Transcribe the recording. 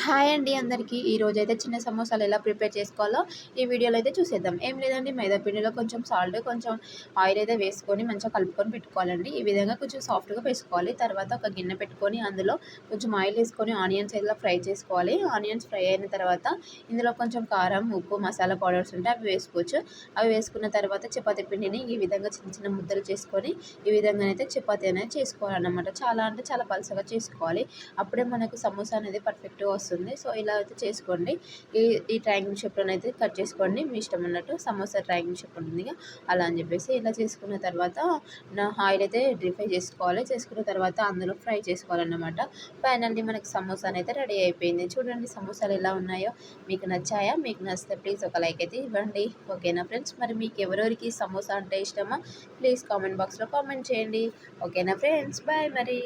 Hi అండి అందరికీ. ఈరోజైతే చిన్న సమోసాలు ఎలా ప్రిపేర్ చేసుకోవాలో ఈ వీడియోలో అయితే చూసేద్దాం. ఏం లేదండి, మైదా పిండిలో కొంచెం సాల్ట్, కొంచెం ఆయిల్ అయితే వేసుకొని మంచిగా కలుపుకొని పెట్టుకోవాలండి. ఈ విధంగా కొంచెం సాఫ్ట్గా వేసుకోవాలి. తర్వాత ఒక గిన్నె పెట్టుకొని అందులో కొంచెం ఆయిల్ వేసుకొని ఆనియన్స్ ఇలా ఫ్రై చేసుకోవాలి. ఆనియన్స్ ఫ్రై అయిన తర్వాత ఇందులో కొంచెం కారం, ఉప్పు, మసాలా పౌడర్స్ ఉంటే అవి వేసుకోవచ్చు. అవి వేసుకున్న తర్వాత చపాతీ పిండిని ఈ విధంగా చిన్న చిన్న ముద్దలు చేసుకొని ఈ విధంగా అయితే చపాతీ అనేది చేసుకోవాలన్నమాట. చాలా అంటే చాలా పలుచగా చేసుకోవాలి. అప్పుడే మనకు సమోసా అనేది పర్ఫెక్ట్గా వస్తుంది. సో ఇలా అయితే చేసుకోండి. ఈ ఈ ట్రయాంగిల్ షేప్లోనైతే కట్ చేసుకోండి. మీ ఇష్టం అన్నట్టు సమోసా ట్రయాంగిల్ షేప్ ఉంటుంది అలా అని చెప్పేసి ఇలా చేసుకున్న తర్వాత ఆయిల్ అయితే డీప్ ఫ్రై చేసుకోవాలి. చేసుకున్న తర్వాత అందులో ఫ్రై చేసుకోవాలన్నమాట. ఫైనల్లీ మనకి సమోసా అయితే రెడీ అయిపోయింది. చూడండి సమోసాలు ఎలా ఉన్నాయో. మీకు నచ్చాయా? మీకు నచ్చితే ప్లీజ్ ఒక లైక్ అయితే ఇవ్వండి. ఓకేనా ఫ్రెండ్స్? మరి మీకు ఎవరెవరికి సమోసా అంటే ఇష్టమో ప్లీజ్ కామెంట్ బాక్స్లో కామెంట్ చేయండి. ఓకేనా ఫ్రెండ్స్? బాయ్ మరి.